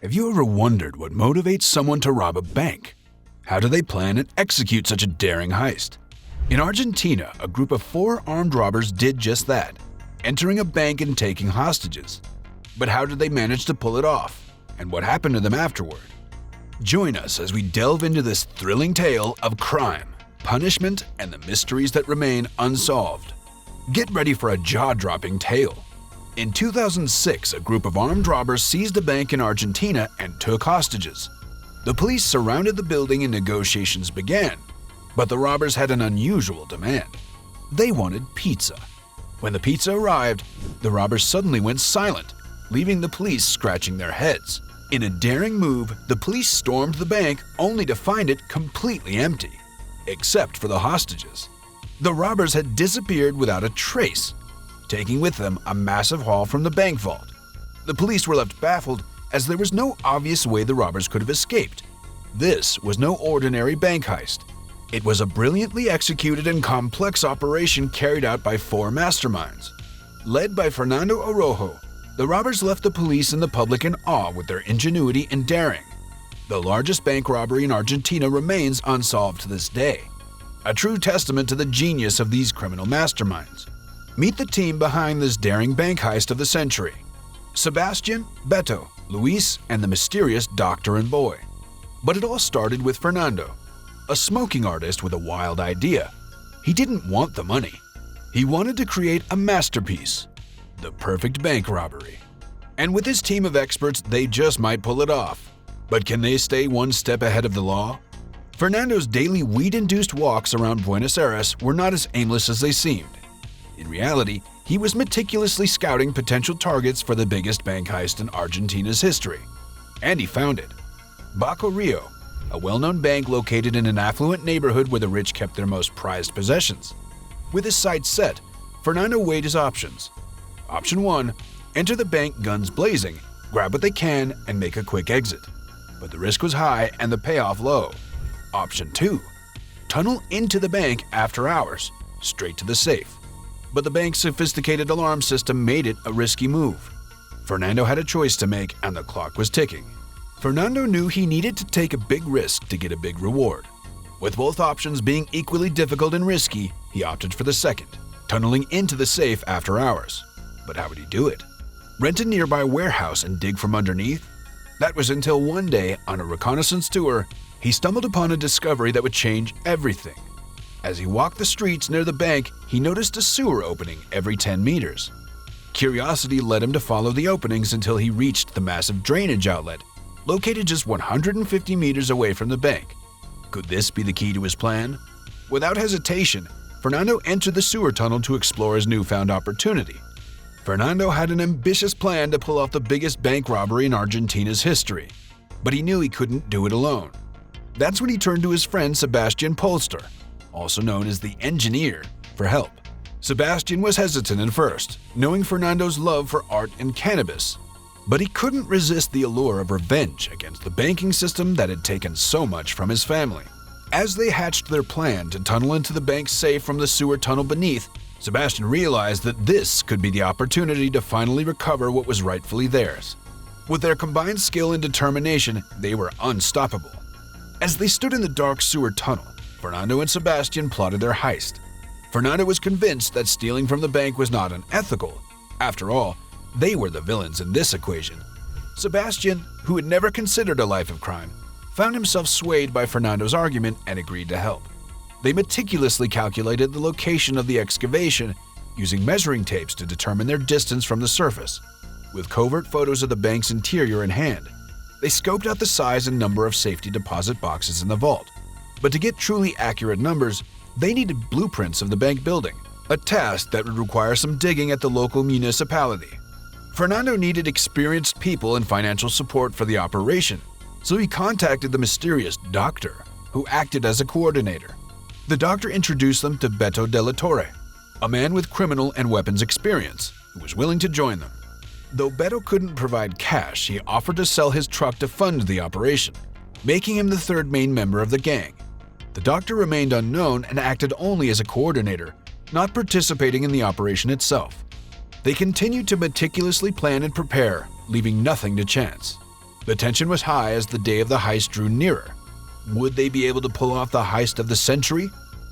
Have you ever wondered what motivates someone to rob a bank? How do they plan and execute such a daring heist? In Argentina, a group of 4 armed robbers did just that, entering a bank and taking hostages. But how did they manage to pull it off? And what happened to them afterward? Join us as we delve into this thrilling tale of crime, punishment, and the mysteries that remain unsolved. Get ready for a jaw-dropping tale. In 2006, a group of armed robbers seized a bank in Argentina and took hostages. The police surrounded the building and negotiations began, but the robbers had an unusual demand. They wanted pizza. When the pizza arrived, the robbers suddenly went silent, leaving the police scratching their heads. In a daring move, the police stormed the bank only to find it completely empty, except for the hostages. The robbers had disappeared without a trace, taking with them a massive haul from the bank vault. The police were left baffled as there was no obvious way the robbers could have escaped. This was no ordinary bank heist. It was a brilliantly executed and complex operation carried out by 4 masterminds. Led by Fernando Araujo, the robbers left the police and the public in awe with their ingenuity and daring. The largest bank robbery in Argentina remains unsolved to this day, a true testament to the genius of these criminal masterminds. Meet the team behind this daring bank heist of the century: Sebastian, Beto, Luis, and the mysterious Doctor and Boy. But it all started with Fernando, a smoking artist with a wild idea. He didn't want the money. He wanted to create a masterpiece, the perfect bank robbery. And with his team of experts, they just might pull it off. But can they stay one step ahead of the law? Fernando's daily weed-induced walks around Buenos Aires were not as aimless as they seemed. In reality, he was meticulously scouting potential targets for the biggest bank heist in Argentina's history. And he found it. Banco Rio, a well-known bank located in an affluent neighborhood where the rich kept their most prized possessions. With his sights set, Fernando weighed his options. Option 1, enter the bank guns blazing, grab what they can, and make a quick exit. But the risk was high and the payoff low. Option 2, tunnel into the bank after hours, straight to the safe. But the bank's sophisticated alarm system made it a risky move. Fernando had a choice to make and the clock was ticking. Fernando knew he needed to take a big risk to get a big reward. With both options being equally difficult and risky, he opted for the second, tunneling into the safe after hours. But how would he do it? Rent a nearby warehouse and dig from underneath? That was until one day, on a reconnaissance tour, he stumbled upon a discovery that would change everything. As he walked the streets near the bank, he noticed a sewer opening every 10 meters. Curiosity led him to follow the openings until he reached the massive drainage outlet, located just 150 meters away from the bank. Could this be the key to his plan? Without hesitation, Fernando entered the sewer tunnel to explore his newfound opportunity. Fernando had an ambitious plan to pull off the biggest bank robbery in Argentina's history, but he knew he couldn't do it alone. That's when he turned to his friend Sebastian Polster, also known as the Engineer, for help. Sebastian was hesitant at first, knowing Fernando's love for art and cannabis, but he couldn't resist the allure of revenge against the banking system that had taken so much from his family. As they hatched their plan to tunnel into the bank's safe from the sewer tunnel beneath, Sebastian realized that this could be the opportunity to finally recover what was rightfully theirs. With their combined skill and determination, they were unstoppable. As they stood in the dark sewer tunnel, Fernando and Sebastian plotted their heist. Fernando was convinced that stealing from the bank was not unethical. After all, they were the villains in this equation. Sebastian, who had never considered a life of crime, found himself swayed by Fernando's argument and agreed to help. They meticulously calculated the location of the excavation, using measuring tapes to determine their distance from the surface. With covert photos of the bank's interior in hand, they scoped out the size and number of safety deposit boxes in the vault. But to get truly accurate numbers, they needed blueprints of the bank building, a task that would require some digging at the local municipality. Fernando needed experienced people and financial support for the operation, so he contacted the mysterious Doctor, who acted as a coordinator. The Doctor introduced them to Beto de la Torre, a man with criminal and weapons experience, who was willing to join them. Though Beto couldn't provide cash, he offered to sell his truck to fund the operation, making him the third main member of the gang. The Doctor remained unknown and acted only as a coordinator, not participating in the operation itself. They continued to meticulously plan and prepare, leaving nothing to chance. The tension was high as the day of the heist drew nearer. Would they be able to pull off the heist of the century?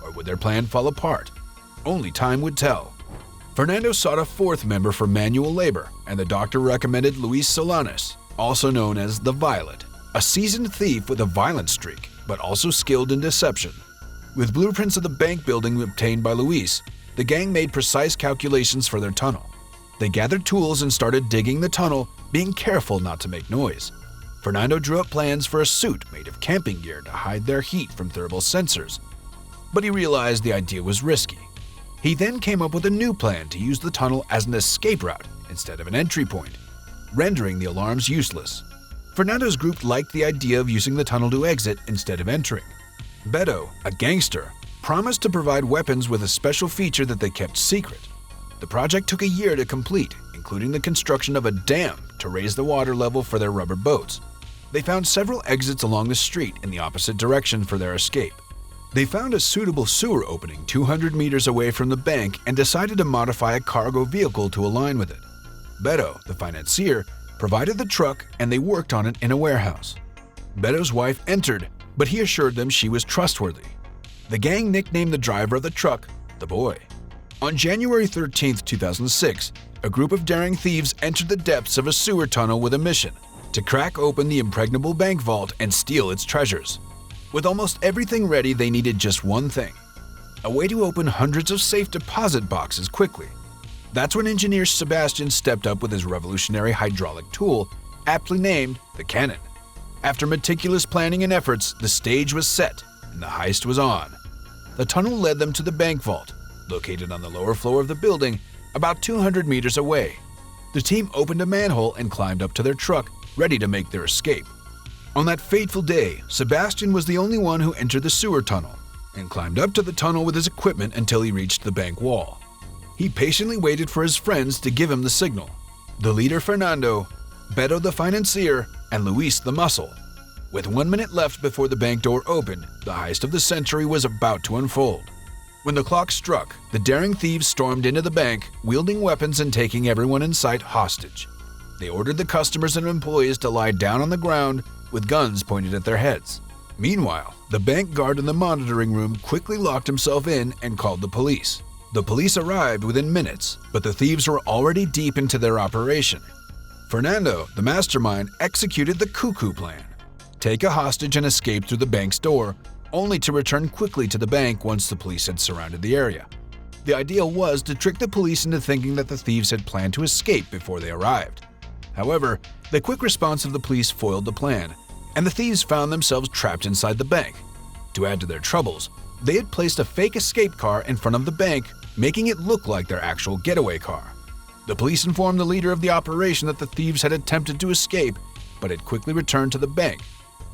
Or would their plan fall apart? Only time would tell. Fernando sought a fourth member for manual labor, and the doctor recommended Luis Solanas, also known as the Violet, a seasoned thief with a violent streak, but also skilled in deception. With blueprints of the bank building obtained by Luis, the gang made precise calculations for their tunnel. They gathered tools and started digging the tunnel, being careful not to make noise. Fernando drew up plans for a suit made of camping gear to hide their heat from thermal sensors, but he realized the idea was risky. He then came up with a new plan to use the tunnel as an escape route instead of an entry point, rendering the alarms useless. Fernando's group liked the idea of using the tunnel to exit instead of entering. Beto, a gangster, promised to provide weapons with a special feature that they kept secret. The project took a year to complete, including the construction of a dam to raise the water level for their rubber boats. They found several exits along the street in the opposite direction for their escape. They found a suitable sewer opening 200 meters away from the bank and decided to modify a cargo vehicle to align with it. Beto, the financier, provided the truck and they worked on it in a warehouse. Beto's wife entered, but he assured them she was trustworthy. The gang nicknamed the driver of the truck the Boy. On January 13, 2006, a group of daring thieves entered the depths of a sewer tunnel with a mission: to crack open the impregnable bank vault and steal its treasures. With almost everything ready, they needed just one thing: a way to open hundreds of safe deposit boxes quickly. That's when engineer Sebastian stepped up with his revolutionary hydraulic tool, aptly named the Cannon. After meticulous planning and efforts, the stage was set and the heist was on. The tunnel led them to the bank vault, located on the lower floor of the building, about 200 meters away. The team opened a manhole and climbed up to their truck, ready to make their escape. On that fateful day, Sebastian was the only one who entered the sewer tunnel and climbed up to the tunnel with his equipment until he reached the bank wall. He patiently waited for his friends to give him the signal: the leader Fernando, Beto the financier, and Luis the muscle. With 1 minute left before the bank door opened, the heist of the century was about to unfold. When the clock struck, the daring thieves stormed into the bank, wielding weapons and taking everyone in sight hostage. They ordered the customers and employees to lie down on the ground with guns pointed at their heads. Meanwhile, the bank guard in the monitoring room quickly locked himself in and called the police. The police arrived within minutes, but the thieves were already deep into their operation. Fernando, the mastermind, executed the cuckoo plan: take a hostage and escape through the bank's door, only to return quickly to the bank once the police had surrounded the area. The idea was to trick the police into thinking that the thieves had planned to escape before they arrived. However, the quick response of the police foiled the plan, and the thieves found themselves trapped inside the bank. To add to their troubles, they had placed a fake escape car in front of the bank, making it look like their actual getaway car. The police informed the leader of the operation that the thieves had attempted to escape, but had quickly returned to the bank,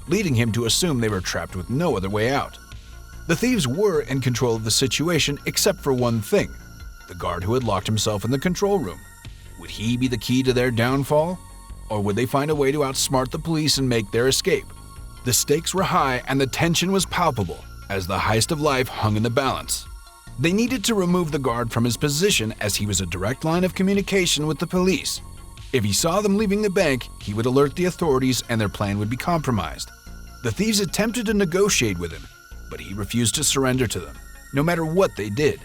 leading him to assume they were trapped with no other way out. The thieves were in control of the situation except for one thing: the guard who had locked himself in the control room. Would he be the key to their downfall? Or would they find a way to outsmart the police and make their escape? The stakes were high and the tension was palpable, as the heist of life hung in the balance. They needed to remove the guard from his position, as he was a direct line of communication with the police. If he saw them leaving the bank, he would alert the authorities and their plan would be compromised. The thieves attempted to negotiate with him, but he refused to surrender to them, no matter what they did.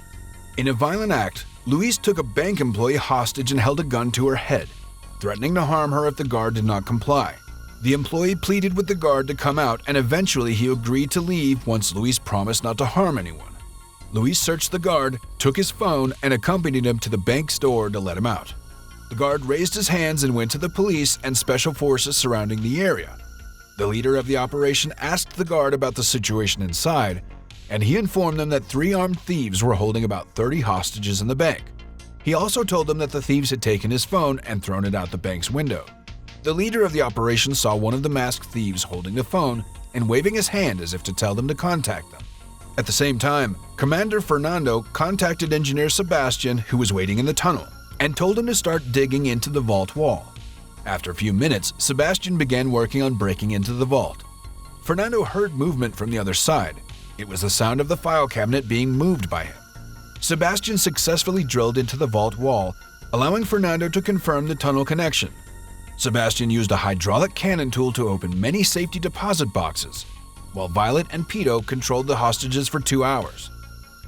In a violent act, Luis took a bank employee hostage and held a gun to her head, threatening to harm her if the guard did not comply. The employee pleaded with the guard to come out, and eventually he agreed to leave once Luis promised not to harm anyone. Luis searched the guard, took his phone, and accompanied him to the bank's door to let him out. The guard raised his hands and went to the police and special forces surrounding the area. The leader of the operation asked the guard about the situation inside, and he informed them that 3 armed thieves were holding about 30 hostages in the bank. He also told them that the thieves had taken his phone and thrown it out the bank's window. The leader of the operation saw one of the masked thieves holding the phone and waving his hand as if to tell them to contact them. At the same time, Commander Fernando contacted Engineer Sebastian, who was waiting in the tunnel, and told him to start digging into the vault wall. After a few minutes, Sebastian began working on breaking into the vault. Fernando heard movement from the other side. It was the sound of the file cabinet being moved by him. Sebastian successfully drilled into the vault wall, allowing Fernando to confirm the tunnel connection. Sebastian used a hydraulic cannon tool to open many safety deposit boxes, while Violet and Pito controlled the hostages for 2 hours.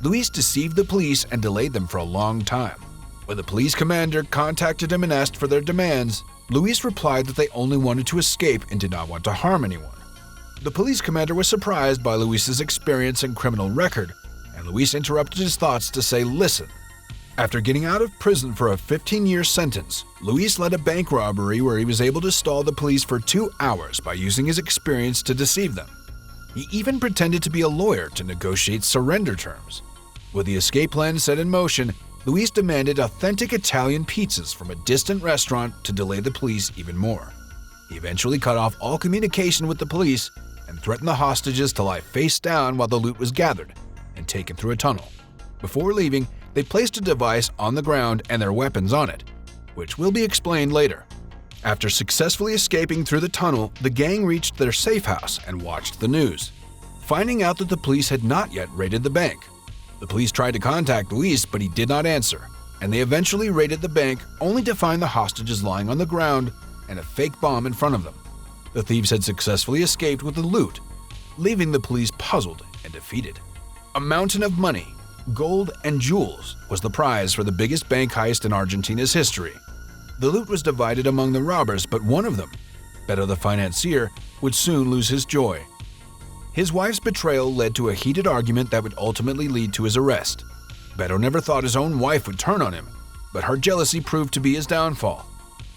Luis deceived the police and delayed them for a long time. When the police commander contacted him and asked for their demands, Luis replied that they only wanted to escape and did not want to harm anyone. The police commander was surprised by Luis's experience and criminal record, and Luis interrupted his thoughts to say, "Listen." After getting out of prison for a 15-year sentence, Luis led a bank robbery where he was able to stall the police for 2 hours by using his experience to deceive them. He even pretended to be a lawyer to negotiate surrender terms. With the escape plan set in motion, Luis demanded authentic Italian pizzas from a distant restaurant to delay the police even more. He eventually cut off all communication with the police and threatened the hostages to lie face down while the loot was gathered and taken through a tunnel. Before leaving, they placed a device on the ground and their weapons on it, which will be explained later. After successfully escaping through the tunnel, the gang reached their safe house and watched the news, finding out that the police had not yet raided the bank. The police tried to contact Luis, but he did not answer, and they eventually raided the bank only to find the hostages lying on the ground and a fake bomb in front of them. The thieves had successfully escaped with the loot, leaving the police puzzled and defeated. A mountain of money, gold, and jewels was the prize for the biggest bank heist in Argentina's history. The loot was divided among the robbers, but one of them, Beto the financier, would soon lose his joy. His wife's betrayal led to a heated argument that would ultimately lead to his arrest. Beto never thought his own wife would turn on him, but her jealousy proved to be his downfall.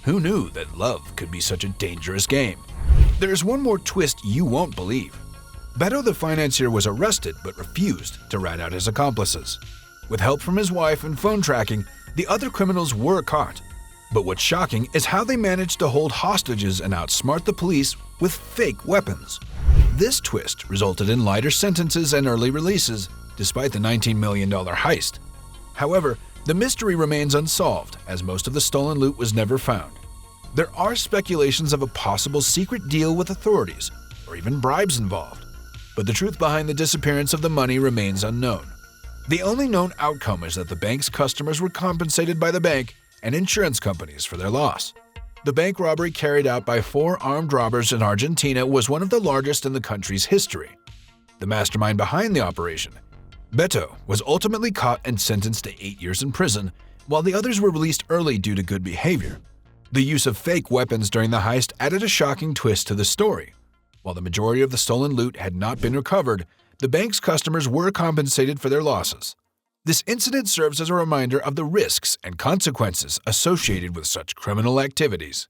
Who knew that love could be such a dangerous game? There's one more twist you won't believe. Beto the financier was arrested but refused to rat out his accomplices. With help from his wife and phone tracking, the other criminals were caught. But what's shocking is how they managed to hold hostages and outsmart the police with fake weapons. This twist resulted in lighter sentences and early releases, despite the $19 million heist. However, the mystery remains unsolved, as most of the stolen loot was never found. There are speculations of a possible secret deal with authorities, or even bribes involved, but the truth behind the disappearance of the money remains unknown. The only known outcome is that the bank's customers were compensated by the bank and insurance companies for their loss. The bank robbery carried out by 4 armed robbers in Argentina was one of the largest in the country's history. The mastermind behind the operation, Beto, was ultimately caught and sentenced to 8 years in prison, while the others were released early due to good behavior. The use of fake weapons during the heist added a shocking twist to the story. While the majority of the stolen loot had not been recovered, the bank's customers were compensated for their losses. This incident serves as a reminder of the risks and consequences associated with such criminal activities.